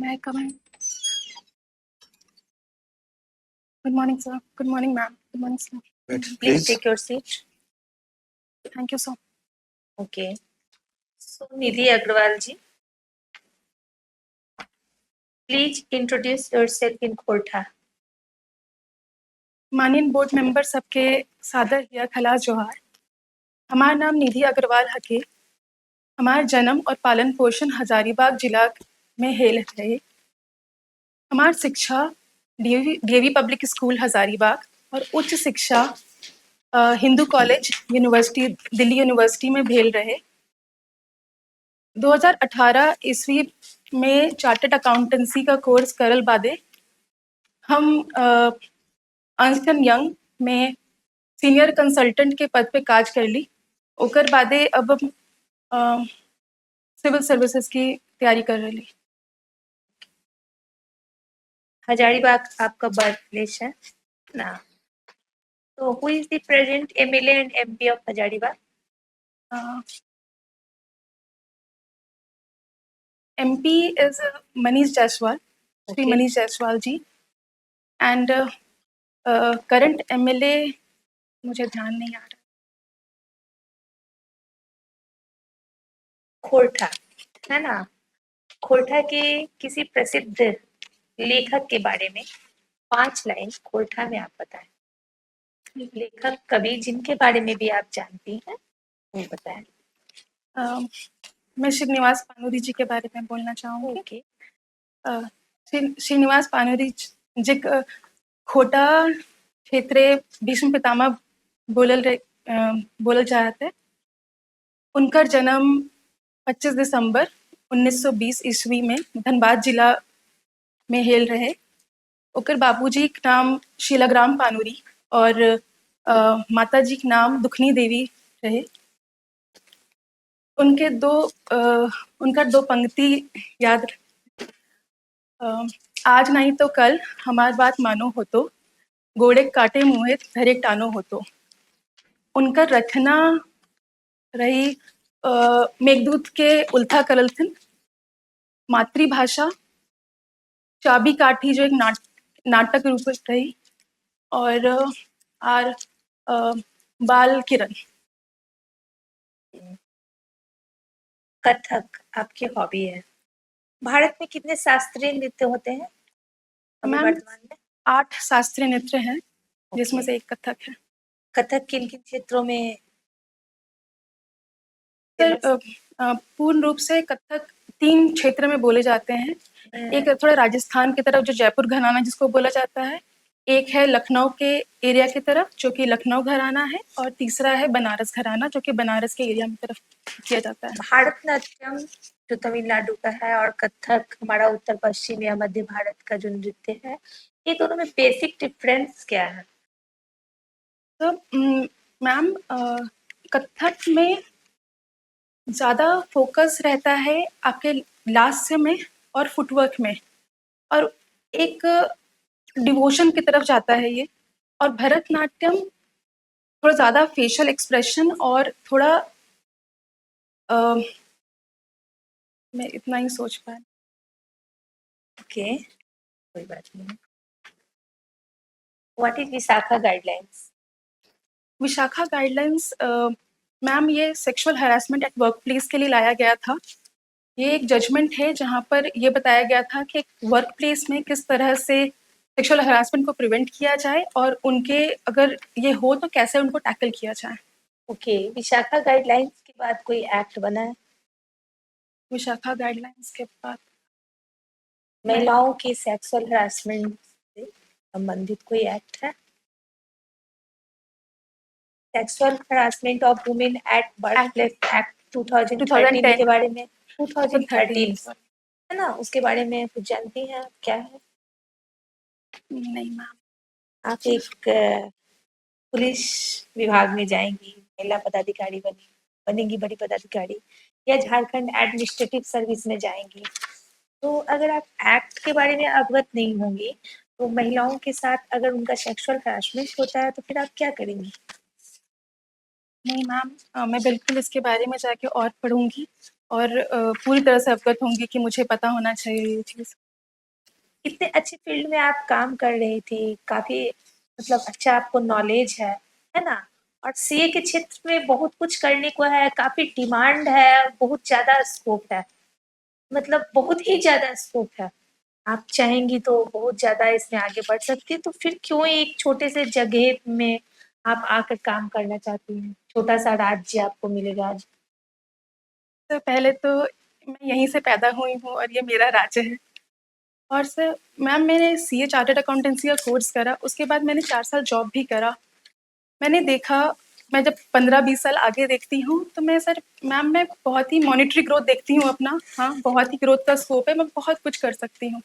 May I come in? Good morning, sir. Good morning, ma'am. Good morning, sir. Please take your seat. Thank you, sir. Okay. So, Nidhi Agrawal ji, please introduce yourself in Khortha. माननीय board member सबके सादर या खलास जोहार। हमारा नाम निधि अग्रवाल हके। हमारा जन्म और पालन पोषण हजारीबाग जिला में हेल है। हमारी शिक्षा डीएवी पब्लिक स्कूल हजारीबाग और उच्च शिक्षा Hindu college university Delhi university में भेल रहे। 2018 ईस्वी में चार्टर्ड अकाउंटेंसी का कोर्स करल बादे हम अर्न्स्ट एंड यंग में सीनियर कंसल्टेंट के पद पे काज कर ली। ओकर बादे अब हम सिविल सर्विसेज की तैयारी कर रही। हजारीबाग आपका बर्थ प्लेस है ना? तो who is the present MLA and MP of Hazaribagh? MP is Manish Jaiswal, Shri Manish Jaiswal ji, and current MLA मुझे ध्यान नहीं आ रहा। खोरठा है ना? खोरठा के किसी प्रसिद्ध लेखक के बारे में 5 लाइन खोरठा में आप बताएं। लेखक कवि जिनके बारे में भी आप जानती हैं वो बताएं। मैं श्रीनिवास पानूरी जी के बारे में बोलना चाहूँगी। ओके। श्रीनिवास पानूरी जी खोटा क्षेत्रे भीष्म पितामह बोलल चाहते। उनका जन्म 25 दिसंबर 1920 ईस्वी में धनबाद जिला में हेल रहे। ओकर बाबूजी के नाम शीलाग्राम पानूरी और माताजी के नाम दुखनी देवी रहे। उनका दो पंक्ति याद। आज नहीं तो कल हमार बात मानो हो तो, गोड़े काटे मुँहे धरे टानो हो तो। उनका रचना रही मेघदूत के उल्था करलथिन, मातृभाषा, चाबी काठी जो एक नाटक रूप रही, और बाल किरण। कथक आपकी हॉबी है। भारत में कितने शास्त्रीय नृत्य होते हैं वर्तमान में? 8 शास्त्रीय नृत्य हैं, जिसमें से एक कथक है। कथक किन किन क्षेत्रों में? पूर्ण रूप से कथक 3 क्षेत्र में बोले जाते हैं। एक थोड़ा राजस्थान की तरफ जो जयपुर घराना जिसको बोला जाता है, एक है लखनऊ के एरिया की तरफ जो कि लखनऊ घराना है, और तीसरा है बनारस घराना जो कि बनारस के एरिया में तरफ किया जाता है। भारतनाट्यम जो तमिलनाडु का है और कथक हमारा उत्तर पश्चिम या मध्य भारत का जो नृत्य है, ये दोनों में बेसिक डिफरेंस क्या है? तो मैम कथक में ज़्यादा फोकस रहता है आपके लास्य में और फुटवर्क में, और एक डिवोशन की तरफ जाता है ये। और भरतनाट्यम थोड़ा ज़्यादा फेशियल एक्सप्रेशन और थोड़ा मैं इतना ही सोच पाया। ओके, कोई बात नहीं। What is Vishakha guidelines? Vishakha guidelines ma'am ये sexual harassment at workplace के लिए लाया गया था। ये एक जजमेंट है जहाँ पर ये बताया गया था कि वर्क प्लेस में किस तरह से सेक्सुअल हरासमेंट को प्रिवेंट किया जाए, और उनके अगर ये हो तो कैसे उनको टैकल किया जाए। ओके, विशाखा गाइडलाइंस के बाद कोई एक्ट बना है? विशाखा गाइडलाइंस के बाद महिलाओं के सेक्सुअल हरासमेंट से संबंधित कोई एक्ट है? Sexual harassment of women at work place act 2013 के बारे में 2013 है ना, उसके बारे में कुछ जानती हैं आप? क्या है? नहीं मैम। आप एक पुलिस विभाग में जाएंगी, महिला पदाधिकारी बनेंगी बड़ी पदाधिकारी, या झारखंड एडमिनिस्ट्रेटिव सर्विस में जाएंगी। तो अगर आप एक्ट के बारे में अवगत नहीं होंगी तो महिलाओं के साथ अगर उनका सेक्सुअल हरासमेंट होता है तो फिर आप क्या करेंगी? नहीं मैम, मैं बिल्कुल इसके बारे में जाके और पढ़ूंगी और पूरी तरह से अवगत होंगी कि मुझे पता होना चाहिए ये चीज़। इतने अच्छे फील्ड में आप काम कर रही थी, काफ़ी मतलब अच्छा आपको नॉलेज है ना? और सीए के क्षेत्र में बहुत कुछ करने को है, काफ़ी डिमांड है, बहुत ज़्यादा स्कोप है, मतलब बहुत ही ज़्यादा स्कोप है। आप चाहेंगी तो बहुत ज़्यादा इसमें आगे बढ़ सकती हैं, तो फिर क्यों एक छोटे से जगह में आप आकर काम करना चाहती हैं? छोटा-सा राज्य आपको मिलेगा आज। तो पहले तो मैं यहीं से पैदा हुई हूँ और ये मेरा राज्य है। और सर मैम मैंने सीए चार्टर्ड अकाउंटेंसी का कोर्स करा, उसके बाद मैंने 4 साल जॉब भी करा। मैंने देखा, मैं जब 15-20 साल आगे देखती हूँ तो मैं सर मैम मैं बहुत ही मॉनेटरी ग्रोथ देखती हूँ अपना, हाँ, बहुत ही ग्रोथ का स्कोप है, मैं बहुत कुछ कर सकती हूँ।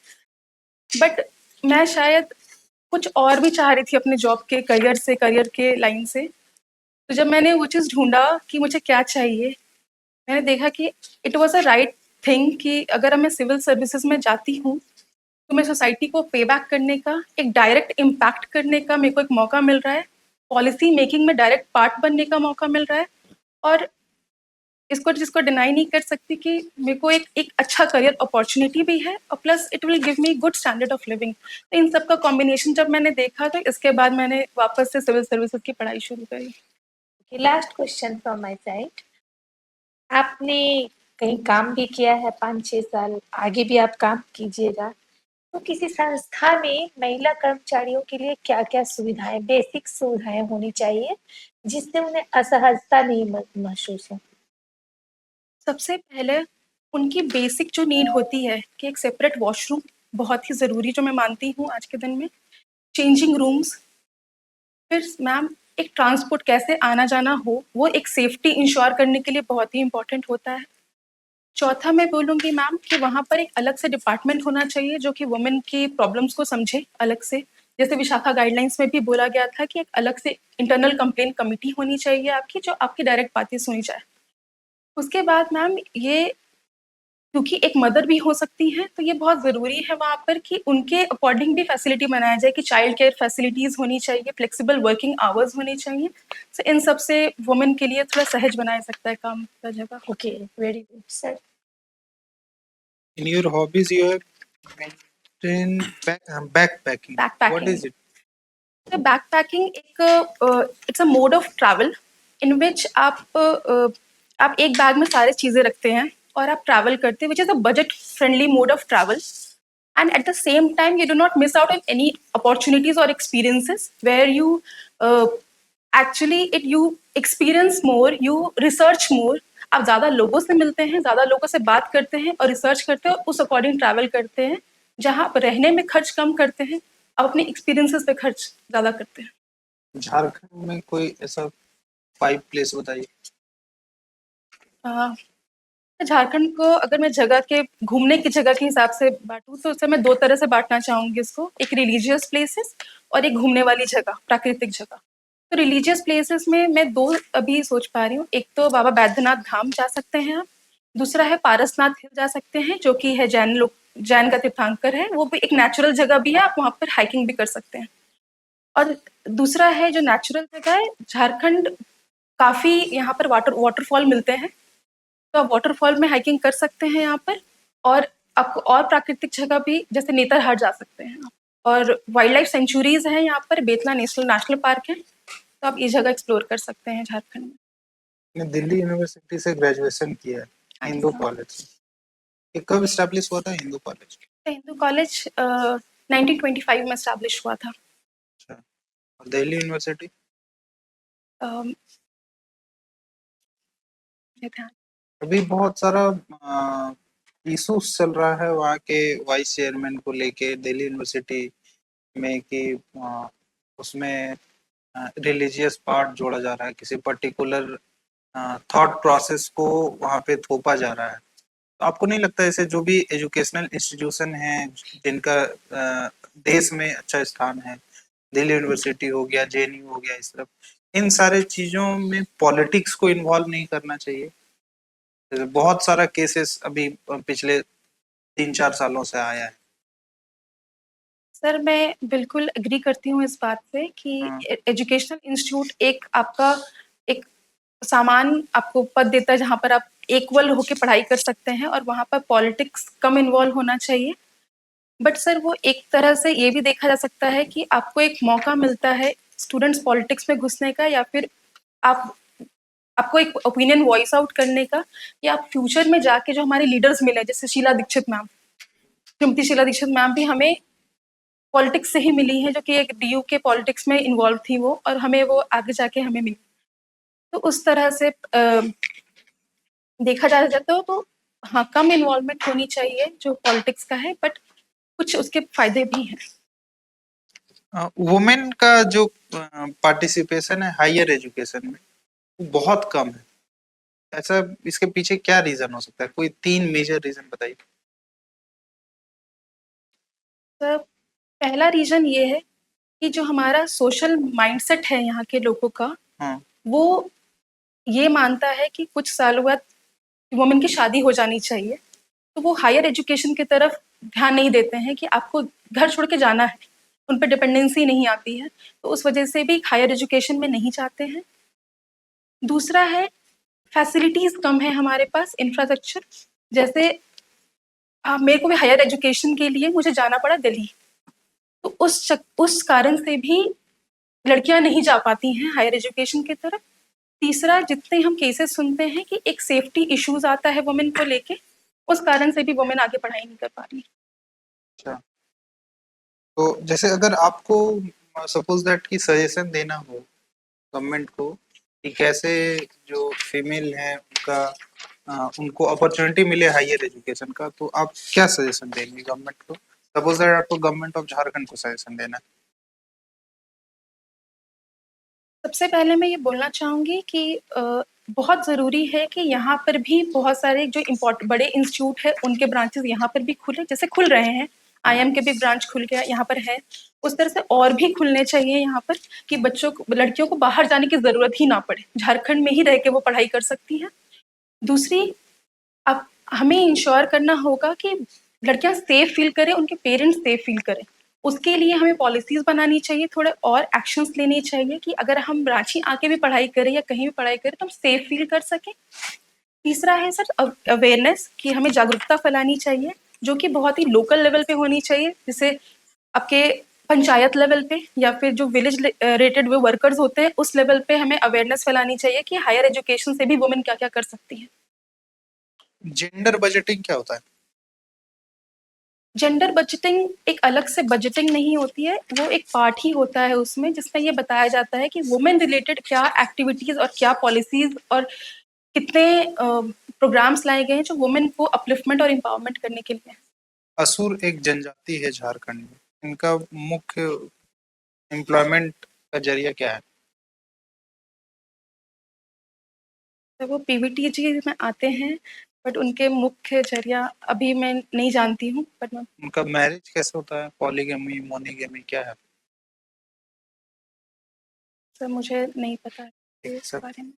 बट मैं शायद कुछ और भी चाह रही थी अपने जॉब के करियर के लाइन से। तो जब मैंने वो चीज़ ढूँढा कि मुझे क्या चाहिए, मैंने देखा कि it was a right thing कि अगर मैं सिविल सर्विसेज़ में जाती हूँ, तो मैं सोसाइटी को पे बैक करने का, एक डायरेक्ट इम्पैक्ट करने का मेरे को एक मौका मिल रहा है, पॉलिसी मेकिंग में डायरेक्ट पार्ट बनने का मौका मिल रहा है और इसको जिसको डिनाई नहीं कर सकती कि मेरे को एक अच्छा करियर अपॉर्चुनिटी भी है और plus it will give me good standard of living. तो इन सब का कॉम्बिनेशन जब मैंने देखा तो इसके बाद मैंने वापस से सिविल सर्विसेज की पढ़ाई शुरू करी। Last question from my side. आपने कहीं काम भी किया है 5-6 साल, आगे भी आप काम कीजिएगा। तो किसी संस्था में महिला कर्मचारियों के लिए क्या-क्या सुविधाएँ, बेसिक सुविधाएँ होनी चाहिए, जिससे उन्हें असहजता नहीं महसूस हो? सबसे पहले उनकी बेसिक जो नीड होती है कि एक सेपरेट वॉशरूम बहुत ही ज़रूरी, जो मैं मानती हूँ आज के दिन में, चेंजिंग रूम्स, फिर मैम एक ट्रांसपोर्ट कैसे आना जाना हो, वो एक सेफ्टी इंश्योर करने के लिए बहुत ही इम्पोर्टेंट होता है। चौथा मैं बोलूँगी मैम कि वहाँ पर एक अलग से डिपार्टमेंट होना चाहिए जो कि वुमेन की प्रॉब्लम्स को समझे अलग से। जैसे विशाखा गाइडलाइंस में भी बोला गया था कि एक अलग से इंटरनल कंप्लेंट कमिटी होनी चाहिए आपकी, जो आपकी डायरेक्ट बातें सुनी जाए। उसके बाद मैम ये, क्योंकि एक मदर भी हो सकती हैं, तो ये बहुत ज़रूरी है वहाँ पर कि उनके अकॉर्डिंग भी फैसिलिटी बनाया जाए कि चाइल्ड केयर फैसिलिटीज़ होनी चाहिए, फ्लेक्सिबल वर्किंग आवर्स होनी चाहिए। तो इन सब से वुमेन के लिए थोड़ा सहज बनाया सकता है काम का जगह। Okay, very good sir. In your hobbies, you have mentioned backpacking. Back What packing, is it? तो बैकपैकिंग एक it's a mode of travel in which आप एक बैग में सारी चीज़ें रखते हैं और आप ट्रैवल करते हैं, which is a budget friendly mode of travel, and at the same time you do not miss out on any opportunities or experiences where you uh, actually it you experience more, you research more, आप ज़्यादा लोगों से मिलते हैं, ज़्यादा लोगों से बात करते हैं और रिसर्च करते हैं, उस अकॉर्डिंग ट्रैवल करते हैं, जहाँ आप रहने में खर्च कम करते हैं, आप अपने एक्सपीरियंसेस पे खर्च ज़्यादा करते हैं। झारखंड में कोई ऐसा 5 प्लेस बताइए। अ, झारखंड को अगर मैं जगह के घूमने की जगह के हिसाब से बांटूँ तो उसे मैं 2 तरह से बाँटना चाहूँगी इसको, एक रिलीजियस प्लेसेस और एक घूमने वाली जगह, प्राकृतिक जगह। तो रिलीजियस प्लेसेस में मैं 2 अभी सोच पा रही हूँ, एक तो बाबा बैद्यनाथ धाम जा सकते हैं आप, दूसरा है पारसनाथ हिल जा सकते हैं, जो कि है जैन का तीर्थंकर है, वो भी एक नेचुरल जगह भी है, आप वहाँ पर हाइकिंग भी कर सकते हैं। और दूसरा है जो नेचुरल जगह है, झारखंड काफ़ी यहाँ पर वाटरफॉल मिलते हैं, तो आप वाटरफॉल में हाइकिंग कर सकते हैं यहाँ पर, और आपको और प्राकृतिक जगह भी जैसे नेतरहाट जा सकते हैं आप, और वाइल्ड लाइफ सेंचुरीज हैं यहाँ पर, बेतला नेशनल पार्क है, तो आप ये जगह एक्सप्लोर कर सकते हैं झारखंड में। मैंने दिल्ली यूनिवर्सिटी से ग्रेजुएशन किया है, हाँ जी हिंदू सर। कॉलेज से। ये कब स्टैब्लिश हुआ था हिंदू कॉलेज? तो हिंदू कॉलेज 1925 में स्टैब्लिश हुआ था। अच्छा, और दिल्ली यूनिवर्सिटी? अम, ये ध्यान, अभी बहुत सारा इशूज चल रहा है वहाँ के वाइस चेयरमैन को लेके दिल्ली यूनिवर्सिटी में कि उसमें रिलीजियस पार्ट जोड़ा जा रहा है, किसी पर्टिकुलर थॉट प्रोसेस को वहाँ पे थोपा जा रहा है। तो आपको नहीं लगता ऐसे जो भी एजुकेशनल इंस्टीट्यूशन हैं जिनका देश में अच्छा स्थान है, दिल्ली यूनिवर्सिटी हो गया, जेएनयू हो गया, इस तरफ इन सारे चीजों में पॉलिटिक्स को इन्वॉल्व नहीं करना चाहिए? जैसे बहुत सारा केसेस अभी पिछले 3-4 सालों से आया है। सर मैं बिल्कुल एग्री करती हूँ इस बात से कि हाँ, एजुकेशनल इंस्टीट्यूट एक आपका एक सामान आपको पद देता है जहाँ पर आप इक्वल होके पढ़ाई कर सकते हैं, और वहाँ पर पॉलिटिक्स कम इन्वॉल्व होना चाहिए। बट सर वो एक तरह से ये भी देखा जा सकता है कि आपको एक मौका मिलता है स्टूडेंट्स पॉलिटिक्स में घुसने का, या फिर आप आपको एक ओपिनियन वॉइस आउट करने का, या आप फ्यूचर में जाके जो हमारे लीडर्स मिले जैसे शीला दीक्षित मैम, श्रीमती शीला दीक्षित मैम भी हमें पॉलिटिक्स से ही मिली हैं, जो कि एक डीयू के पॉलिटिक्स में इन्वॉल्व थी वो, और हमें वो आगे जाके हमें मिली। तो उस तरह से देखा जा जाता है तो हाँ, कम इन्वॉल्वमेंट होनी चाहिए जो पॉलिटिक्स का है, बट कुछ उसके फायदे भी हैं। वुमेन का जो पार्टिसिपेशन है हायर एजुकेशन में वो बहुत कम है, ऐसा इसके पीछे क्या रीजन हो सकता है? कोई 3 मेजर रीजन बताइए। तो पहला रीजन ये है कि जो हमारा सोशल माइंडसेट है यहाँ के लोगों का, हाँ, वो ये मानता है कि कुछ सालों बाद वुमेन की शादी हो जानी चाहिए, तो वो हायर एजुकेशन की तरफ ध्यान नहीं देते हैं कि आपको घर छोड़ के जाना है, उन पर डिपेंडेंसी नहीं आती है, तो उस वजह से भी हायर एजुकेशन में नहीं चाहते हैं। दूसरा है फैसिलिटीज़ कम है हमारे पास, इंफ्रास्ट्रक्चर, जैसे मेरे को भी हायर एजुकेशन के लिए मुझे जाना पड़ा दिल्ली, तो उस कारण से भी लड़कियां नहीं जा पाती हैं हायर एजुकेशन की तरफ। तीसरा, जितने हम केसेस सुनते हैं कि एक सेफ्टी इश्यूज आता है वुमेन को लेके, उस कारण से भी वुमेन आगे पढ़ाई नहीं कर पा रही। अच्छा। तो जैसे अगर आपको सपोज दैट की सजेशन देना हो गवर्नमेंट को कि कैसे जो फीमेल है उनका उनको अपॉर्चुनिटी मिले हायर एजुकेशन का, तो आप क्या सजेशन देंगे गवर्नमेंट को? सपोज दैट आपको गवर्नमेंट ऑफ झारखंड को सजेशन देना है। सबसे पहले मैं ये बोलना चाहूँगी कि बहुत ज़रूरी है कि यहाँ पर भी बहुत सारे जो बड़े इंस्टीट्यूट है उनके ब्रांचेस यहाँ पर भी खुले, जैसे खुल रहे हैं, आईएम के भी ब्रांच खुल गया यहाँ पर है, उस तरह से और भी खुलने चाहिए यहाँ पर कि बच्चों को, लड़कियों को बाहर जाने की ज़रूरत ही ना पड़े, झारखंड में ही रह के वो पढ़ाई कर सकती हैं। दूसरी, अब हमें इंश्योर करना होगा कि लड़कियां सेफ फील करें, उनके पेरेंट्स सेफ फील करें, उसके लिए हमें पॉलिसीज बनानी चाहिए, थोड़े और एक्शंस लेने चाहिए कि अगर हम रांची आके भी पढ़ाई करें या कहीं भी पढ़ाई करें तो हम सेफ फील कर सकें। तीसरा है सर अवेयरनेस, कि हमें जागरूकता फैलानी चाहिए, जो कि बहुत ही लोकल लेवल पे होनी चाहिए, जैसे आपके पंचायत लेवल पे या फिर जो विलेज रेटेड वो वर्कर्स होते हैं उस लेवल पे हमें अवेयरनेस फैलानी चाहिए कि हायर एजुकेशन से भी वुमेन क्या क्या कर सकती हैं। जेंडर बजटिंग क्या होता है? जेंडर बजटिंग एक अलग से बजटिंग नहीं होती है, वो एक पार्ट ही होता है उसमें, जिसमें ये बताया जाता है कि वुमेन रिलेटेड क्या एक्टिविटीज और क्या पॉलिसीज और कितने प्रोग्राम्स लाए गए हैं जो वुमेन को अपलिफ्टमेंट और एम्पावरमेंट करने के लिए। असुर एक जनजाति है झारखंड में, इनका मुख्य एम्प्लॉयमेंट का जरिया क्या है? तो वो पीवीटीजी में आते हैं, बट उनके मुख्य जरिया अभी मैं नहीं जानती हूँ, बट मैं उनका मैरिज कैसे होता है? पॉलीगैमी, मोनोगैमी क्या है? सर मुझे नहीं पता है ठीक इस सर। बारे में।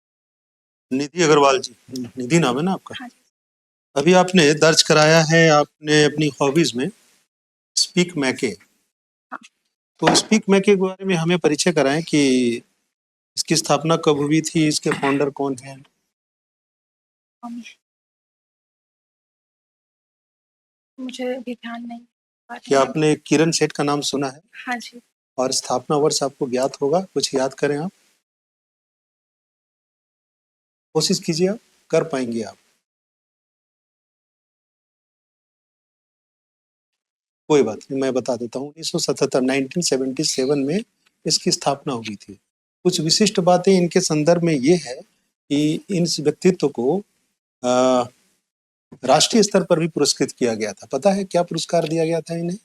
निधि अग्रवाल जी, निधि नाम है ना आपका? हाँ जी। अभी आपने दर्ज कराया है आपने अपनी हॉबीज में स्पीक मैके। हाँ। तो स्पीक मैके के बारे में हमें परिचय कराएं कि इसकी स्थापना कब हुई थी, इसके फाउंडर कौन हैं? मुझे अभी ध्यान नहीं आ क्या रहा है। आपने किरण सेठ का नाम सुना है? हाँ जी। और स्थापना वर्ष आपको ज्ञात होगा, कुछ याद करें आप, कोशिश कीजिए, आप कर पाएंगे आप। कोई बात नहीं, मैं बता देता हूँ। 1977 1977 में इसकी स्थापना हुई थी। कुछ विशिष्ट बातें इनके संदर्भ में ये है कि इन व्यक्तित्व को राष्ट्रीय स्तर पर भी पुरस्कृत किया गया था। पता है क्या पुरस्कार दिया गया था इन्हें?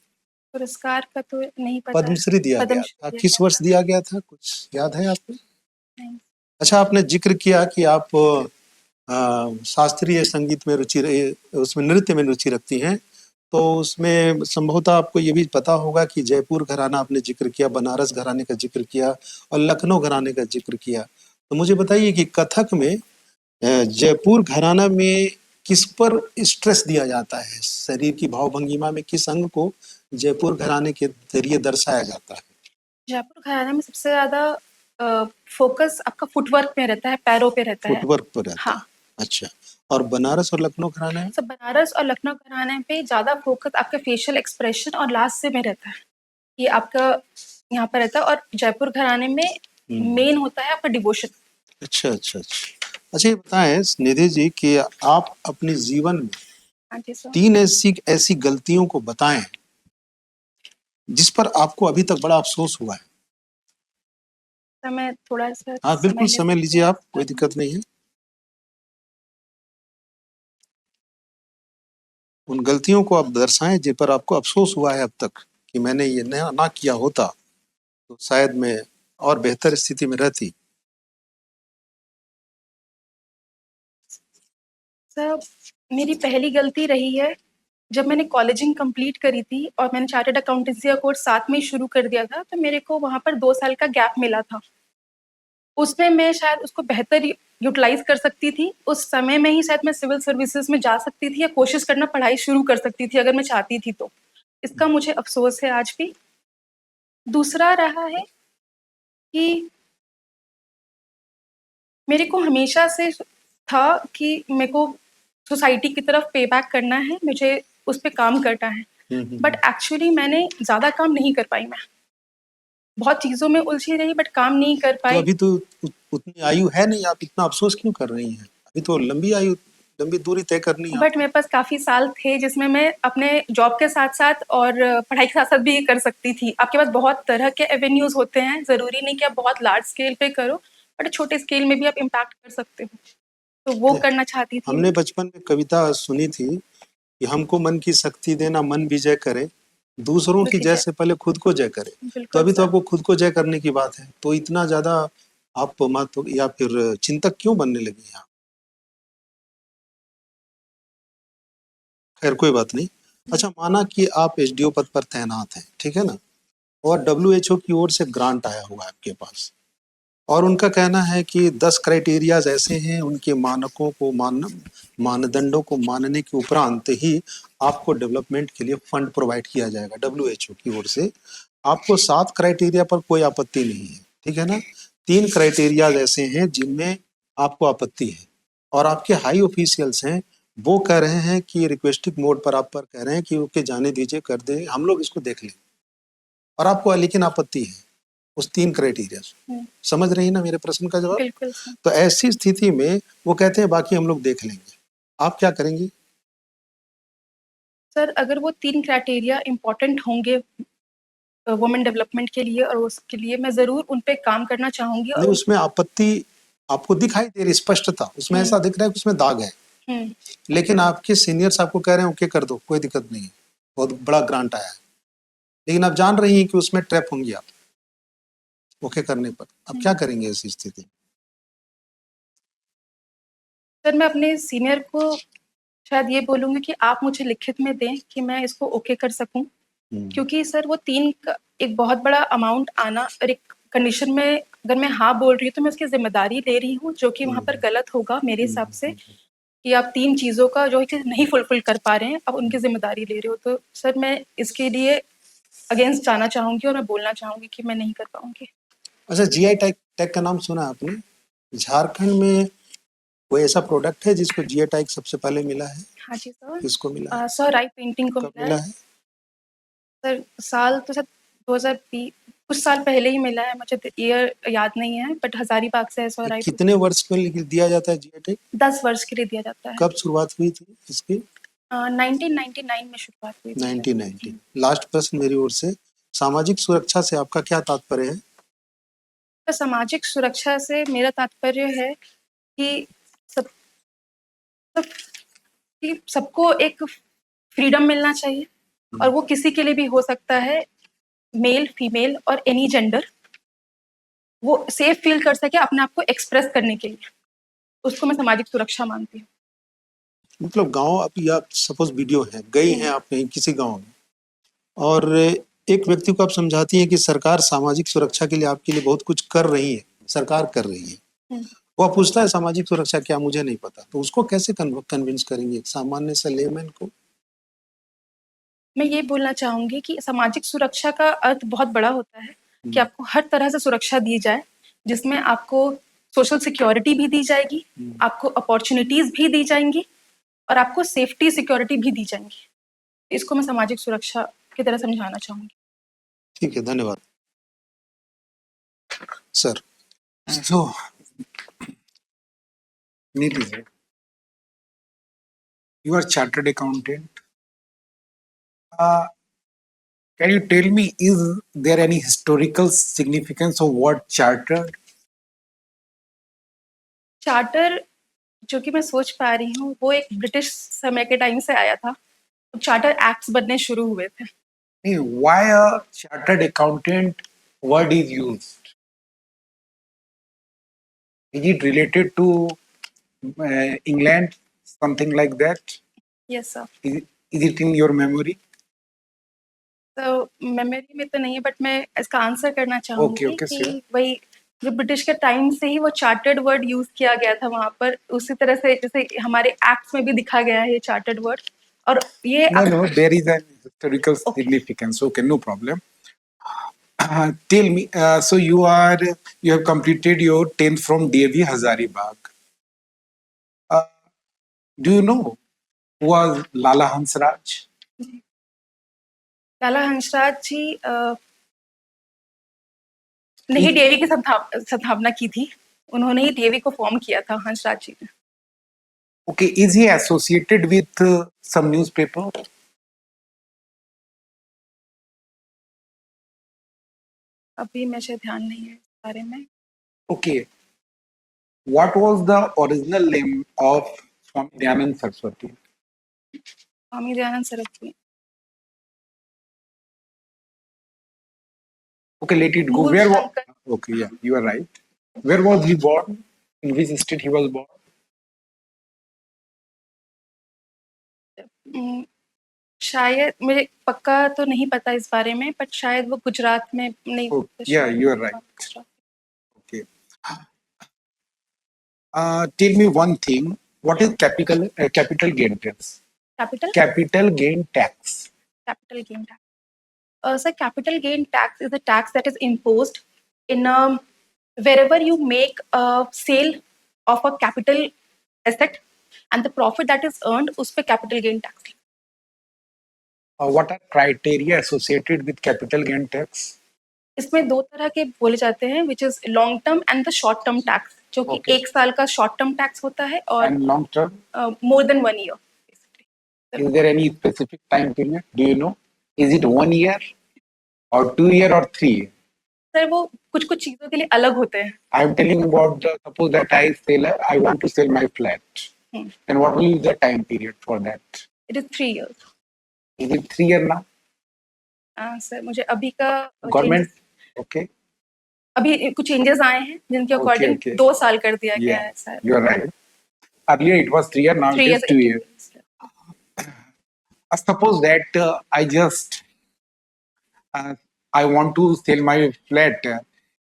पुरस्कार का तो नहीं पता है। पद्मश्री दिया गया था। किस वर्ष दिया गया था, कुछ याद है आपको? नहीं। अच्छा, आपने जिक्र किया कि आप शास्त्रीय संगीत में रुचि, उसमें नृत्य में रुचि रखती हैं, तो उसमें संभवतः आपको ये भी पता होगा कि जयपुर घराना आपने जिक्र किया, बनारस घराने का जिक्र किया और लखनऊ घराने का जिक्र किया। तो मुझे बताइए कि कथक में जयपुर घराना में किस पर स्ट्रेस दिया जाता है? शरीर की भाव भंगिमा में किस अंग को जयपुर घराने के जरिए दर्शाया जाता है? जयपुर घराना में सबसे ज्यादा फोकस आपका फुटवर्क पे रहता है, पैरों पे रहता है। फुटवर्क पर रहता हाँ। है। अच्छा, और बनारस और लखनऊ घराने में? सब बनारस और लखनऊ घराने पे ज़्यादा फोकस आपका फेशियल एक्सप्रेशन और लास्ट से में रहता है, ये आपका यहाँ पर रहता है। और जयपुर घराने में मेन होता है आपका डिवोशन। अच्छा अच्छा अच्छा। अच्छा, ये बताएं निधि जी कि आप अपने जीवन में हाँ जी सर। 3 ऐसी ऐसी गलतियों को बताएं जिस पर आपको अभी तक बड़ा अफसोस हुआ है। सर मैं थोड़ा सा हाँ बिल्कुल, ले समय सकती लीजिए हूँ? आप, कोई दिक्कत नहीं है। उन गलतियों को आप दर्शाएं जिन पर आपको अफसोस हुआ है अब तक कि मैंने ये ना किया होता तो शायद मैं और बेहतर स्थिति में रहती। सर मेरी पहली गलती रही है जब मैंने कॉलेजिंग कंप्लीट करी थी और मैंने चार्टर्ड अकाउंटेंसी का कोर्स साथ में ही शुरू कर दिया था, तो मेरे को वहाँ पर 2 साल का गैप मिला था। उसमें मैं शायद उसको बेहतर यूटिलाइज कर सकती थी। उस समय में ही शायद मैं सिविल सर्विसेज में जा सकती थी या कोशिश करना पढ़ाई शुरू कर सकती थी अगर मैं चाहती थी तो। इसका मुझे अफसोस है आज भी। दूसरा रहा है कि मेरे को हमेशा से था कि मेरे को सोसाइटी की तरफ पे बैक करना है, मुझे उस पे काम करना है। बट एक्चुअली मैंने ज़्यादा काम नहीं कर पाई मैं। बहुत चीज़ों में उलझी रही बट काम नहीं कर तो पाई। अभी तो उतनी आयु है नहीं, आप इतना अफसोस क्यों कर रही हैं? अभी तो लंबी दूरी तय करनी है बट आपको। मेरे पास काफ़ी साल थे जिसमें मैं अपने जॉब के साथ-साथ और पढ़ाई के साथ-साथ भी ये कर सकती थी। आपके पास बहुत तरह के एवेन्यूज़ होते हैं, ज़रूरी नहीं कि आप बहुत लार्ज स्केल पे करो, बट छोटे स्केल में भी आप इम्पैक्ट कर सकते हो। तो वो करना चाहती थी हमने मैं। बचपन में कविता सुनी थी कि हमको मन की शक्ति देना, मन विजय करे, दूसरों की जय से पहले खुद को जय करे। तो बिल्कुल अभी तो सर। आपको खुद को जय करने की बात है, तो इतना ज्यादा आप मत या फिर चिंतक क्यों बनने लगी हैं आप? खैर कोई बात नहीं। अच्छा, माना कि आप एसडीओ पद पर तैनात हैं, ठीक है ना, और डब्ल्यूएचओ की ओर से ग्रांट आया हुआ है आपके पास, और उनका कहना है कि 10 क्राइटेरियाज ऐसे हैं, उनके मानकों को मानदंडों को मानने के उपरांत ही आपको डेवलपमेंट के लिए फंड प्रोवाइड किया जाएगा डब्ल्यूएचओ की ओर से। आपको 7 क्राइटेरिया पर कोई आपत्ति नहीं है, ठीक है ना। 3 क्राइटेरियाज ऐसे हैं जिनमें आपको आपत्ति है, और आपके हाई ऑफिशियल्स हैं, वो कह रहे हैं कि रिक्वेस्टिंग मोड पर आप पर कह रहे हैं कि ओके जाने दीजिए, कर दे, हम लोग इसको देख लें, और आपको लेकिन आपत्ति है उस 3 क्राइटेरिया से। समझ रही ना मेरे प्रश्न का जवाब? बिल्कुल सर। तो ऐसी स्थिति में वो कहते हैं बाकी हम लोग देख लेंगे, आप क्या करेंगी? सर अगर वो 3 क्राइटेरिया इम्पोर्टेंट होंगे वुमेन डेवलपमेंट के लिए और उसके लिए मैं ज़रूर उन पे काम करना चाहूँगी। नहीं, और उसमें आपत्ति आपको दिखाई दे रही स्पष्टता, उसमें ऐसा दिख रहा है कि उसमें दाग है, लेकिन आपके सीनियर्स आपको कह रहे हैं ओके कर दो, कोई दिक्कत नहीं है, बहुत बड़ा ग्रांट आया है, लेकिन आप जान रही हैं कि उसमें ट्रैप होंगी आप ओके करने पर। अब क्या करेंगे ऐसी स्थिति? सर मैं अपने सीनियर को शायद ये बोलूँगी कि आप मुझे लिखित में दें कि मैं इसको ओके कर सकूँ, क्योंकि सर वो 3 का एक बहुत बड़ा अमाउंट आना और एक कंडीशन में अगर मैं हाँ बोल रही हूँ तो मैं उसकी ज़िम्मेदारी ले रही हूँ, जो कि वहाँ पर गलत होगा मेरे हिसाब से, कि आप 3 चीज़ों का जो है कि नहीं फुलफिल कर पा रहे हैं, आप उनकी ज़िम्मेदारी ले रहे हो। तो सर मैं इसके लिए अगेंस्ट जाना चाहूँगी और मैं बोलना चाहूँगी कि मैं नहीं कर पाऊँगी। अच्छा, जीआई टैग का नाम सुना आपने? झारखंड में कोई ऐसा प्रोडक्ट है जिसको जीआई टैग सबसे पहले मिला है? हाँ जी सर। किसको मिला है? सर राई पेंटिंग को कब मिला मिला है। है? सर साल तो सर 2020 कुछ साल पहले ही मिला है, मुझे ईयर याद नहीं है, बट हजारीबाग से है सर राई। कितने वर्ष में दिया जाता है जीआई टैग? 10 वर्ष के लिए दिया जाता है। कब शुरुआत हुई थी इसकी? 1999 में शुरुआत हुई थी। 1990। लास्ट प्रश्न मेरी ओर से, सामाजिक सुरक्षा से आपका क्या तात्पर्य है? तो सामाजिक सुरक्षा से मेरा तात्पर्य है कि सब कि सबको एक फ्रीडम मिलना चाहिए, और वो किसी के लिए भी हो सकता है, मेल फीमेल और एनी जेंडर, वो सेफ फील कर सके अपने आप को एक्सप्रेस करने के लिए, उसको मैं सामाजिक सुरक्षा मानती हूँ। मतलब गांव, अभी आप सपोज वीडियो है, गई हैं आप कहीं किसी गांव में, और एक व्यक्ति को आप समझाती हैं कि सरकार सामाजिक सुरक्षा के लिए आपके लिए बहुत कुछ कर रही है, सरकार कर रही है, वो पूछता है सामाजिक सुरक्षा क्या, मुझे नहीं पता, तो उसको कैसे कन्विंस करेंगे सामान्य से लेमैन को? मैं ये बोलना चाहूँगी कि सामाजिक सुरक्षा का अर्थ बहुत बड़ा होता है कि आपको हर तरह से सुरक्षा दी जाए, जिसमें आपको सोशल सिक्योरिटी भी दी जाएगी, आपको अपॉर्चुनिटीज भी दी जाएंगी और आपको सेफ्टी सिक्योरिटी भी दी जाएंगी। इसको मैं सामाजिक सुरक्षा की तरह समझाना चाहूंगी। ठीक है, धन्यवाद sir. So, Neeraj, you are chartered accountant. Can you tell me, is there any historical significance of word chartered? Charter जो कि मैं सोच पा रही हूँ वो एक ब्रिटिश समय के टाइम से आया था। चार्टर एक्ट्स बनने शुरू हुए थे। Why a chartered accountant word is used? Is it related to England, something like that? Yes sir. Is it in your memory? तो मेमोरी में तो नहीं है, बट मैं इसका आंसर करना चाहूंगी Okay, कि sure. वही जो ब्रिटिश के टाइम से ही वो चार्टर्ड वर्ड यूज किया गया था वहां पर, उसी तरह से जैसे हमारे एक्ट्स में भी दिखा गया है ये चार्टर्ड वर्ड। और ये No, there is an historical significance. Okay, no problem. Tell me, so you have completed your 10th from DAV Hazaribagh. Do you know who was Lala Hansraj? लाला हंसराज जी ने ही डेवी की स्थापना की थी। उन्होंने ही डेवी को form किया था, हंसराज जी ने। Okay, is he associated with some newspaper? अभी मुझे ध्यान नहीं है इस बारे में। Okay, what was the original name of Swami Dayanand Saraswati? Swami Dayanand Saraswati. Okay, let it go. मूल Where was? Shankar. Okay, yeah, you are right. Where was he born? In which state he was born? शायद मुझे पक्का तो नहीं पता इस बारे में, बट शायद वो गुजरात में नहीं। Oh, yeah, you are right. Okay. Tell me one thing. What is capital gain tax? Capital Capital gain tax. capital gain tax. So capital gain tax is a tax that is imposed in wherever you make a sale of a capital asset and the profit that is earned, उस पे capital gain tax। What are criteria associated with capital gain tax? इसमें दो तरह के बोले जाते हैं, which is long term and the short term tax, जो कि Okay. 1 साल का short term tax होता है और And long term? more than 1 year। Is there any specific time period? Do you know? Is it 1 year or 2 year or 3 year? Sir वो कुछ चीजों के लिए अलग होते हैं। I am telling about suppose that I want to sell my flat. Then what will be the time period for that? It is 3 years। Is it 3 year now? Sir मुझे अभी का Government? Okay. अभी कुछ changes आए हैं जिनके according okay. 2 साल कर दिया गया Yeah, है sir. you are right. Earlier it was 3 year, now 3 it years is 2 years. Suppose that I want to sell my flat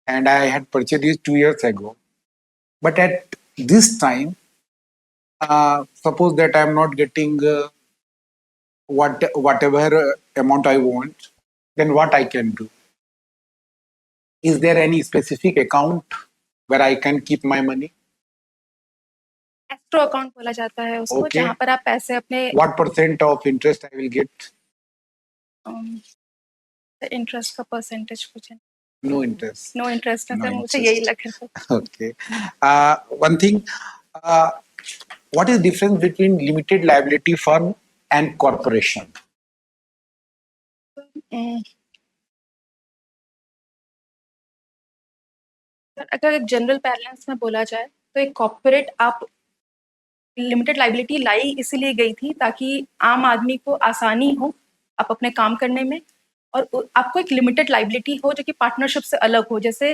and I had purchased it 2 years ago. But at this time, suppose that I am not getting whatever amount I want, then what I can do? Is there any specific account where I can keep my money? Astro account बोला जाता है उसको, Okay. जहाँ पर आप पैसे अपने What percent of interest I will get? Interest का परसेंटेज कुछ है। No interest. नो इंटरेस्ट है No सर, मुझे interest. यही लग रहा है। Okay. One thing, what is difference between limited liability firm and corporation? अगर जनरल पैरेलेंस में बोला जाए तो एक कॉर्पोरेट आप लिमिटेड लाइबिलिटी लाई इसीलिए गई थी ताकि आम आदमी को आसानी हो आप अपने काम करने में, और आपको एक लिमिटेड लाइबिलिटी हो जो कि पार्टनरशिप से अलग हो। जैसे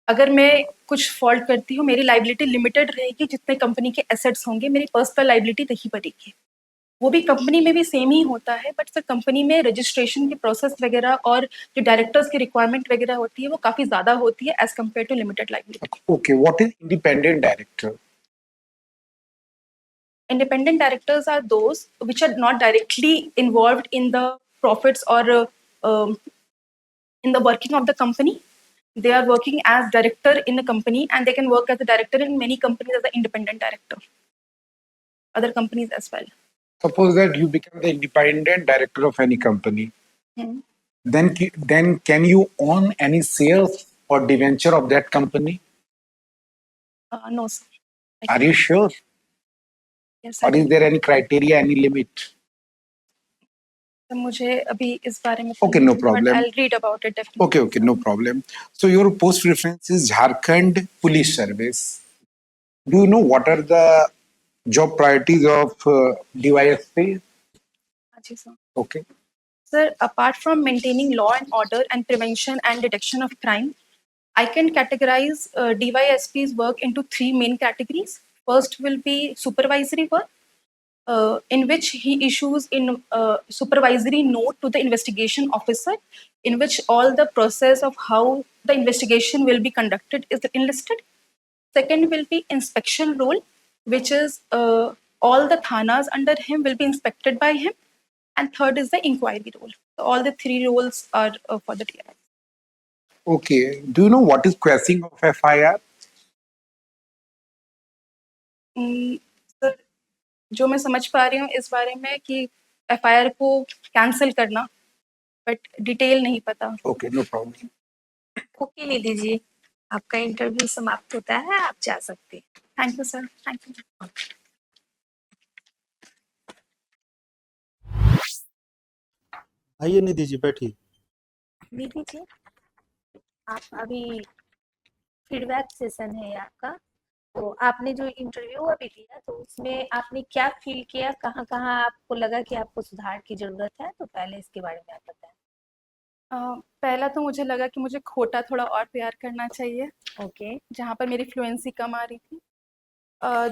अगर मैं कुछ फॉल्ट करती हूँ, मेरी लाइबिलिटी लिमिटेड रहेगी, जितने कंपनी के एसेट्स होंगे मेरी पर्सनल लाइबिलिटी नहीं बढ़ेगी। वो भी कंपनी में भी सेम ही होता है, बट सर कंपनी में रजिस्ट्रेशन की प्रोसेस वगैरह और जो डायरेक्टर्स की रिक्वायरमेंट वगैरह होती है वो काफ़ी ज़्यादा होती है as compare to limited liability. Okay, what is independent director? Independent directors are those which are not directly involved in the profits or in the working of the company. they are working as director in a company, and they can work as a director in many companies as an independent director, other companies as well. Suppose that you become the independent director of any company, Hmm. then can you own any shares or debenture of that company? No, sir. Are you sure? Yes, Or sir. is there any criteria, any limit? तो मुझे अभी इस बारे में Okay, no problem. But I'll read about it definitely. Okay, no problem. So your post preference is Jharkhand Police Service. Do you know what are the job priorities of DYSP? हाँ जी sir. Okay. Sir, apart from maintaining law and order and prevention and detection of crime, I can categorize DYSP's work into three main categories. First will be supervisory work, in which he issues in supervisory note to the investigation officer, in which all the process of how the investigation will be conducted is enlisted. Second will be inspection role, which is all the thanas under him will be inspected by him. And third is the inquiry role. So all the three roles are for the DI. Okay. Do you know what is quashing of FIR? Sir, जो मैं समझ पा रही हूँ इस बारे में कि FIR को कैंसिल करना, बट डिटेल नहीं पता. Okay, no problem. Okay Nidhi ji, आपका इंटरव्यू समाप्त होता है, आप जा सकते हैं. Thank you sir. Thank you. आइए निधि जी बैठिए. निधि जी, आप अभी फीडबैक सेशन है आपका, तो आपने जो इंटरव्यू अभी दिया तो उसमें आपने क्या फील किया, कहाँ कहाँ आपको लगा कि आपको सुधार की जरूरत है, तो पहले इसके बारे में आप बताएं. पहला तो मुझे लगा कि मुझे खोटा थोड़ा और तैयार करना चाहिए, ओके. जहाँ पर मेरी फ्लुएंसी कम आ रही थी.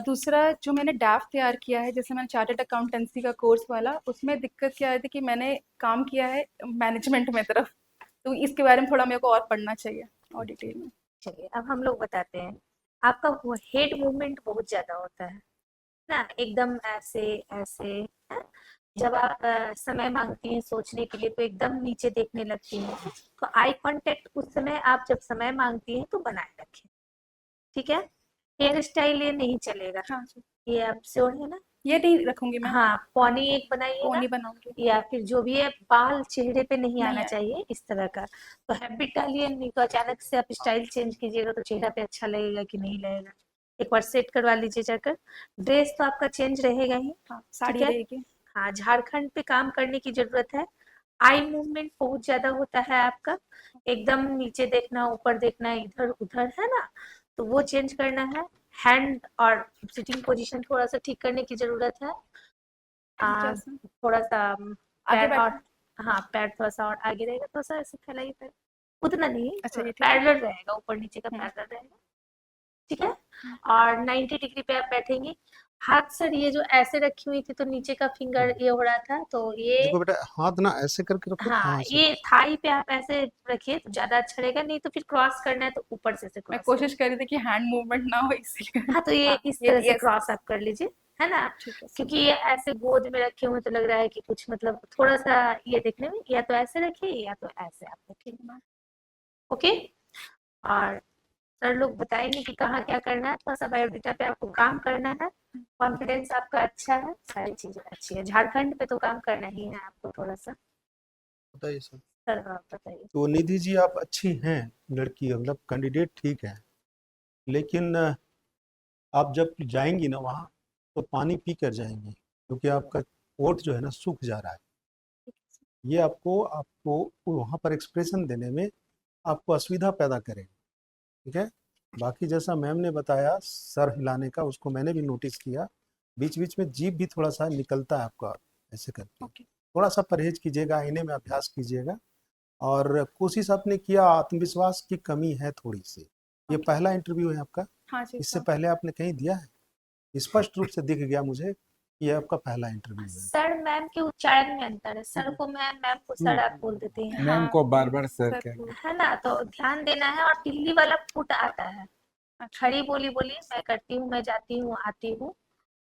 दूसरा जो मैंने डैफ तैयार किया है, जैसे मैंने चार्टर्ड अकाउंटेंसी का कोर्स वाला, उसमें दिक्कत क्या आई थी कि मैंने काम किया है मैनेजमेंट में तरफ, तो इसके बारे में थोड़ा मेरे को और पढ़ना चाहिए और डिटेल में. चलिए अब हम लोग बताते हैं. आपका वो हेड मूवमेंट बहुत ज्यादा होता है ना, एकदम ऐसे ऐसे है? जब आप समय मांगती हैं सोचने के लिए तो एकदम नीचे देखने लगती हैं, तो आई कांटेक्ट उस समय आप जब समय मांगती हैं तो बनाए रखें, ठीक है. हेयर स्टाइल ये नहीं चलेगा. हाँ जी, ये आप श्योर है ना? ये नहीं रखूंगी मैं. हाँ, पौनी एक बनाइएगा, पोनी बनाऊंगी. या फिर जो भी है बाल चेहरे पे नहीं आना नहीं चाहिए इस तरह का. तो हैबिट डालिए, नहीं तो अचानक से आप स्टाइल चेंज कीजिएगा तो चेहरा पे अच्छा लगेगा कि नहीं लगेगा. एक बार सेट करवा लीजिए जाकर. ड्रेस तो आपका चेंज रहेगा ही. हाँ, साड़ी ठीक है? रहेगी. हाँ, झारखंड पे काम करने की जरूरत है. आई मूवमेंट बहुत ज्यादा होता है आपका, एकदम नीचे देखना, ऊपर देखना, इधर उधर, है ना, तो वो चेंज करना है. हैंड और सिटिंग पोजीशन थोड़ा सा ठीक करने की जरूरत है. जैसे थोड़ा सा आगे पैर और, बैठना. हाँ पैर थोड़ा सा और आगे रहेगा, थोड़ा सा ऐसे फैलाइए पैर, उतना नहीं, अच्छा, ये ठीक है. पैरेलल रहेगा, ऊपर नीचे का पैरेलल रहेगा, ठीक है. और 90 डिग्री पे आप बैठेंगे. हाथ सर ये जो ऐसे रखी हुई थी तो नीचे का फिंगर ये हो रहा था, तो ये देखो बेटा हाथ ना ऐसे करके रखो. हाँ, ऐसे. ये थाई पे आप ऐसे रखिए तो ज्यादा अच्छा रहेगा. नहीं तो फिर क्रॉस करना है तो ऊपर से मैं क्रॉस. कोशिश कर रही थी कि हैंड मूवमेंट ना हो, इसलिए. हाँ, तो ये हाँ, इस तरह से ये क्रॉस आप कर लीजिए, है ना. ठीक है सर. क्योंकि ये ऐसे गोद में रखे हुए तो लग रहा है कि कुछ मतलब थोड़ा सा ये देखने में, या तो ऐसे रखिए या तो ऐसे आप रखिए. ओके. और सर लोग बताएंगे कि कहाँ क्या करना है. थोड़ा सा बायोडेटा पे आपको काम करना है. कॉन्फिडेंस आपका अच्छा है, सारी चीजें अच्छी है. झारखंड पे तो काम करना ही है आपको थोड़ा सा. बताइए सर. सर आप बताइए. तो निधि जी आप अच्छी हैं लड़की, मतलब कैंडिडेट ठीक है, लेकिन आप जब जाएंगी ना वहाँ तो पानी पी कर जाएंगी, क्योंकि आपका ओठ जो है ना सूख जा रहा है. ये आपको वहाँ पर एक्सप्रेशन देने में आपको असुविधा पैदा करेगा. ठीक है. बाकी जैसा मैम ने बताया सर हिलाने का, उसको मैंने भी नोटिस किया, बीच बीच में जीभ भी थोड़ा सा निकलता है आपका ऐसे करके. ओके. थोड़ा सा परहेज कीजिएगा, आईने में अभ्यास कीजिएगा. और कोशिश आपने किया, आत्मविश्वास की कमी है थोड़ी सी. ये पहला इंटरव्यू है आपका? हाँ जी इससे सर. पहले आपने कहीं दिया है? स्पष्ट रूप से दिख गया मुझे कि ये आपका पहला इंटरव्यू है. सर मैम के उच्चारण में अंतर है. सर को मैम, मैम को सर आप बोल देते हैं, मैम को बार बार सर सर कहेंगे. है ना. तो ध्यान देना है. और दिल्ली वाला फुट आता है. अच्छा. खड़ी बोली बोलिए, मैं करती हूँ, मैं जाती हूँ, आती हूँ.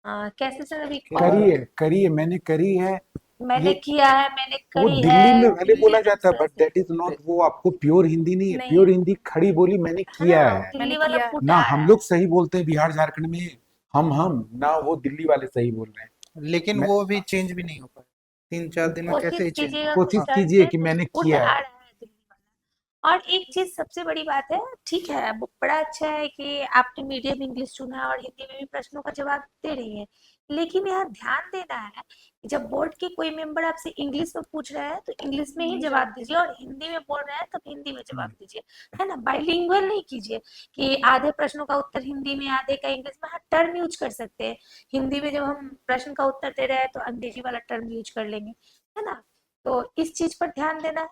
कैसे सर अभी करिए मैंने करी है. मैंने ये किया है, मैंने वो करी दिल्ली है, में भले दिल्ली बोला में उस जाता है, तरह but say that is not, वो आपको प्योर हिंदी नहीं है। नहीं प्योर हिंदी खड़ी बोली मैंने है किया ना, है। मैंने दिल्ली वाला किया है। फूटा ना है। हम लोग सही बोलते हैं बिहार झारखंड में, हम ना वो दिल्ली वाले सही बोल रहे हैं। लेकिन मैं वो भी चेंज भी नहीं हो पाया, 3-4 दिन में कैसे कोशिश ही चेंज कीजिएगा होगा। कुछ कोशिश टर्न कीजिए में, कि कुछ मैंने फूट किया आ है। रहा है दिल्ली वाला। और एक चीज सबसे बड़ी बात है, ठीक है, वो बड़ा अच्छा है कि आपने मीडियम इंग्लिश चुना और हिंदी में भी प्रश्नों का जवाब दे रही है, लेकिन यहाँ ध्यान देना है कि जब बोर्ड के कोई मेंबर आपसे इंग्लिश में पूछ रहा है तो इंग्लिश में ही जवाब दीजिए, और हिंदी में बोल रहा है तो हिंदी में जवाब दीजिए, है ना। बाइलिंगुअल नहीं कीजिए कि आधे प्रश्नों का उत्तर हिंदी में, आधे का इंग्लिश में। हाँ, टर्म यूज कर सकते हैं, हिंदी में जब हम प्रश्न का उत्तर दे रहे हैं तो अंग्रेजी वाला टर्म यूज कर लेंगे, है ना। तो इस चीज पर ध्यान देना है,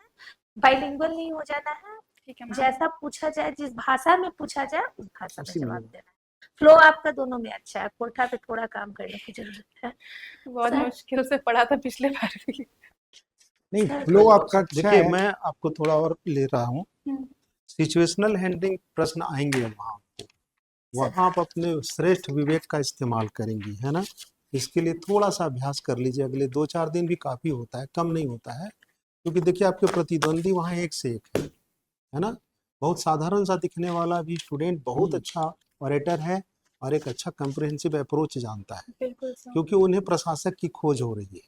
बाइलिंगुअल नहीं हो जाना है। ठीक है मैम। जैसा पूछा जाए, जिस भाषा में पूछा जाए उस भाषा में उसी में जवाब देना है। फ्लो आपका दोनों में अच्छा है, कोठा पे थोड़ा काम करने की जरूरत है। बहुत सर मुश्किल से पढ़ा था पिछले बार भी। नहीं, सर फ्लो तो आपका अच्छा देखिए है। मैं आपको थोड़ा और ले रहा हूँ। हम्म, सिचुएशनल हैंडलिंग प्रश्न आएंगे वहाँ, सर वहाँ आप अपने श्रेष्ठ विवेक का इस्तेमाल करेंगी, है ना। इसके लिए थोड़ा सा अभ्यास कर लीजिए, अगले 2-4 दिन भी काफ़ी होता है, कम नहीं होता है, क्योंकि देखिए आपके प्रतिद्वंदी वहाँ एक से एक है ना। बहुत साधारण सा दिखने वाला भी स्टूडेंट बहुत अच्छा ऑरेटर है और एक अच्छा कंप्रिहेंसिव अप्रोच जानता है, बिल्कुल सर। क्योंकि उन्हें प्रशासक की खोज हो रही है।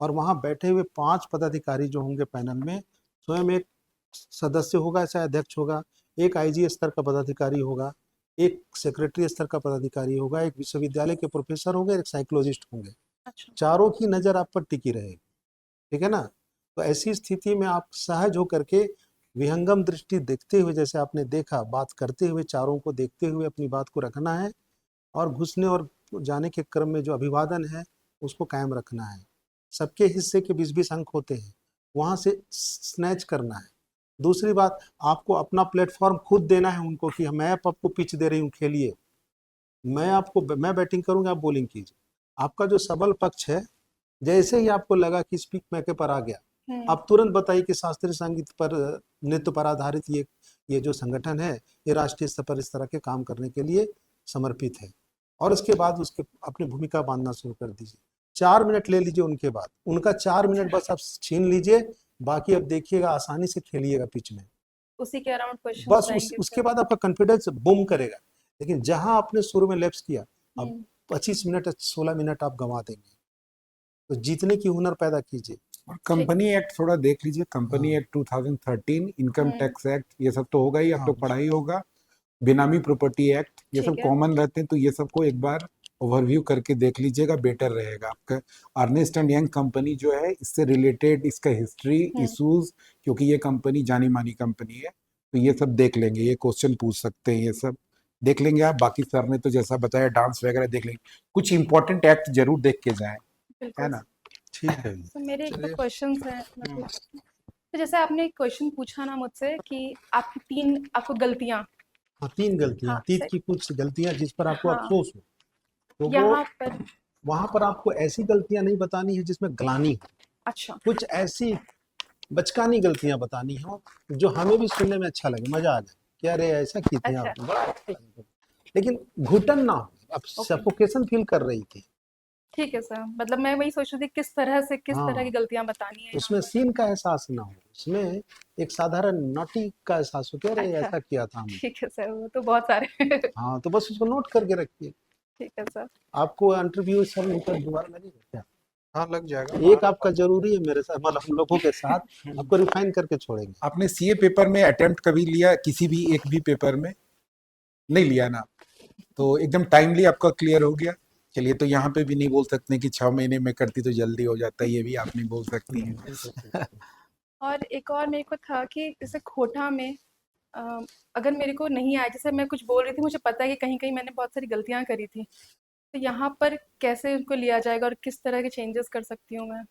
और वहाँ बैठे हुए 5 पदाधिकारी जो होंगे पैनल में, स्वयं एक सदस्य होगा, ऐसा अध्यक्ष होगा, एक आईजी स्तर का पदाधिकारी होगा, एक सेक्रेटरी स्तर का पदाधिकारी होगा, एक विश्वविद्यालय के प्रोफेसर होंगे, एक साइकोलॉजिस्ट होंगे। अच्छा। चारों की नज़र आप पर टिकी रहेगी, ठीक है ना। तो ऐसी स्थिति में आप सहज होकर के विहंगम दृष्टि देखते हुए, जैसे आपने देखा, बात करते हुए, चारों को देखते हुए अपनी बात को रखना है, और घुसने और जाने के क्रम में जो अभिवादन है उसको कायम रखना है। सबके हिस्से के 20-20 अंक होते हैं, वहाँ से स्नैच करना है। दूसरी बात, आपको अपना प्लेटफॉर्म खुद देना है उनको कि मैं आपको पिच दे रही हूँ, खेलिए, मैं बैटिंग करूँगा, आप बॉलिंग कीजिए। आपका जो सबल पक्ष है, जैसे ही आपको लगा कि स्पीक मैके पर आ गया, आप तुरंत बताइए कि शास्त्रीय संगीत पर, नृत्य पर आधारित ये जो संगठन है, ये राष्ट्रीय स्तर पर इस तरह के काम करने के लिए समर्पित है। और उसके बाद उसके अपनी भूमिका बांधना शुरू कर दीजिए। 4 मिनट ले लीजिए उनके बाद, उनका 4 मिनट बस आप छीन लीजिए, बाकी अब देखिएगा आसानी से खेलिएगा पिच में। उसी के अराउंड क्वेश्चन बस रहेंगे उसके सर। बाद आपका कॉन्फिडेंस बूम करेगा। लेकिन जहां आपने शुरू में लैप्स किया, अब 25 मिनट 16 मिनट आप गंवा देंगे। तो जीतने की हुनर पैदा कीजिए। और कंपनी एक्ट थोड़ा देख लीजिए, कंपनी हाँ एक्ट 2013, इनकम हम्म, टैक्स एक्ट, ये सब तो होगा ही, अब हाँ तो पढ़ा ही होगा। बेनामी प्रॉपर्टी एक्ट, ये सब ठीक है। कॉमन रहते हैं, तो ये सबको एक बार ओवरव्यू करके देख लीजिएगा, बेटर रहेगा आपका। अर्नेस्ट एंड यंग कंपनी जो है, इससे रिलेटेड इसका हिस्ट्री, इश्यूज, क्योंकि ये कंपनी जानी मानी कंपनी है, तो ये सब देख लेंगे, ये क्वेश्चन पूछ सकते हैं, ये सब देख लेंगे आप। बाकी सर ने तो जैसा बताया डांस वगैरह देख लेंगे, कुछ इंपॉर्टेंट एक्ट जरूर देख के जाए, है बिल्कुल ना। ठीक है। तो मेरे एक दो चलिए। क्वेश्चंस हैं, मैं पूछती हूँ। तो जैसे आपने एक क्वेश्चन पूछा ना मुझसे कि आपको गलतियाँ। हाँ, 3 गलतियां, हाँ अतीत सर। की कुछ गलतियां जिस पर आपको हाँ, अफसोस हो, तो वो यहाँ पर। वहां पर आपको ऐसी गलतियां नहीं बतानी है जिसमें ग्लानि हो। अच्छा। कुछ ऐसी बचकानी गलतियां बतानी हो जो हमें भी सुनने में अच्छा लगे, मजा आ जाए कि अरे ऐसा किए थे अच्छा। आपने, बड़ा अच्छा लगा। लेकिन घुटन ना हो, अब ओके। सफोकेशन फील कर रही थी। ठीक है सर, मतलब मैं वही सोच रही थी किस तरह से, किस तरह की हाँ, गलतियाँ बतानी है यहाँ उसमें पर। सीन का एहसास ना हो, उसमें एक साधारण नोटी का एहसास हो कि अरे अच्छा। ऐसा किया था हमने। ठीक है सर, वो तो बहुत सारे ठीक हाँ, तो बस उसको नोट करके रखिए। है सर। आपको इंटरव्यू सब ऊपर दोबारा लगेगा क्या? हाँ, लग जाएगा। एक आपका जरूरी है मेरे साथ, मतलब हम लोगों के साथ, आपको रिफाइन करके छोड़ेंगे। आपने सीए पेपर में अटेम्प्ट कभी लिया, किसी भी एक भी पेपर में? नहीं लिया ना, तो एकदम टाइमली आपका क्लियर हो गया। चलिए, तो यहाँ पे भी नहीं बोल सकते कि 6 महीने में करती तो जल्दी हो जाता, ये भी आप नहीं बोल सकती हैं। और एक और मेरे को था कि जैसे खोटा में अ, अगर मेरे को नहीं आया, जैसे मैं कुछ बोल रही थी, मुझे पता है कि कहीं-कहीं मैंने बहुत सारी गलतियाँ करी थी, तो यहाँ पर कैसे उनको लिया जाएगा और किस तरह के चेंजेस कर सकती हूँ मैं?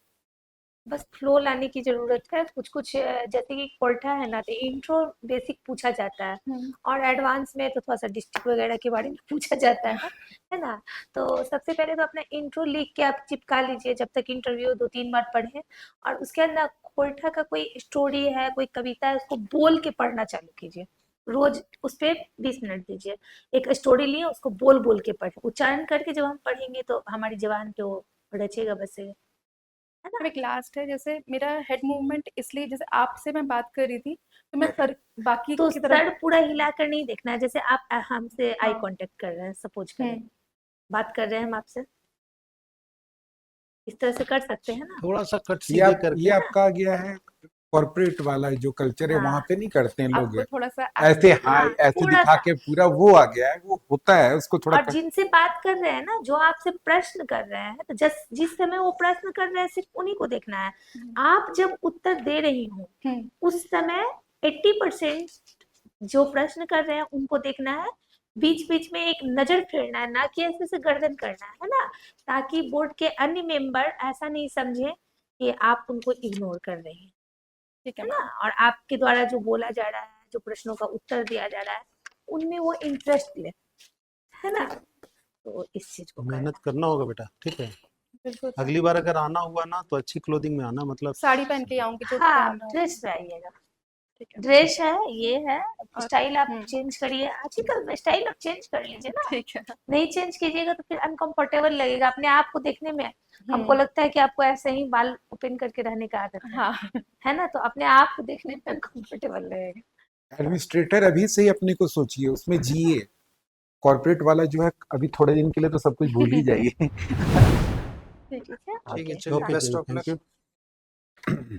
बस फ्लो लाने की जरूरत है। कुछ कुछ जैसे कि कोल्टा है ना, तो इंट्रो बेसिक पूछा जाता है, हुँ, और एडवांस में तो थोड़ा सा डिस्ट्रिक्ट वगैरह के बारे में पूछा जाता है ना। तो सबसे पहले तो अपना इंट्रो लिख के आप चिपका लीजिए, जब तक इंटरव्यू 2-3 बार पढ़े, और उसके अंदर कोल्टा का कोई स्टोरी है, कोई कविता है, उसको बोल के पढ़ना चालू कीजिए। रोज उस पे 20 मिनट दीजिए। एक स्टोरी लिए उसको बोल बोल के पढ़े, उच्चारण करके जब हम पढ़ेंगे तो हमारी जबान पे वो रचेगा बसेगा, है ना? अब एक लास्ट है, जैसे मेरा हेड मूवमेंट इसलिए, जैसे आपसे मैं बात कर रही थी तो मैं सर बाकी तो की तरफ। सर पूरा हिलाकर नहीं देखना है, जैसे आप हमसे आई हाँ। कांटेक्ट कर रहे हैं, सपोज करें हम्म, बात कर रहे हैं हम आपसे, इस तरह से कर सकते हैं ना? थोड़ा सा कट ये सीधे आप ये करके आपका आ गया है कॉर्पोरेट वाला जो कल्चर है, वहां हाँ पे नहीं करते हैं लोग आपको थोड़ा सा ऐसे हाँ हाय ऐसे थोड़ा दिखा सा। के, पूरा वो आ गया है, वो होता है उसको थोड़ा और जिनसे बात कर रहे हैं ना, जो आपसे प्रश्न कर रहे हैं, तो जिस समय वो प्रश्न कर रहे हैं सिर्फ उन्हीं को देखना है। आप जब उत्तर दे रही हो हम्म, उस समय 80% जो प्रश्न कर रहे हैं उनको देखना है, बीच बीच में एक नजर फेरना है, ना कि ऐसे से गर्दन करना है ना, ताकि बोर्ड के अन्य मेंबर ऐसा नहीं समझे कि आप उनको इग्नोर कर रही हैं, ठीक है है ना? मैम। और आपके द्वारा जो बोला जा रहा है, जो प्रश्नों का उत्तर दिया जा रहा है, उनमें वो इंटरेस्ट ले, है ना? तो इस चीज को करना मेहनत करना होगा बेटा, ठीक है। बिल्कुल सर। अगली बार अगर आना हुआ ना तो अच्छी क्लोथिंग में आना, मतलब साड़ी पहन के आऊंगी जो हाँ पहन रहा हूँ। ड्रेस में आइएगा, ठीक है ड्रेस है ये है, और स्टाइल आप हम्म, चेंज करिए, आजकल स्टाइल आप चेंज कर लीजिए ना। ठीक है। नहीं चेंज कीजिएगा तो फिर अनकंफर्टेबल लगेगा अपने आप को देखने में, हमको हम्म, लगता है कि आपको ऐसे ही बाल ओपन करके रहने का आदत हाँ है ना? तो अपने आप को देखने में अनकंफर्टेबल लगेगा। एडमिनिस्ट्रेटर अभी से ही अपने को सोचिए, उसमें जिए। कॉर्पोरेट वाला जो है अभी थोड़े दिन के लिए तो सब कुछ भूल ही जाइए। ठीक है। ठीक है, ठीक है, ओके, चलिए, okay best ji, of thank luck. You.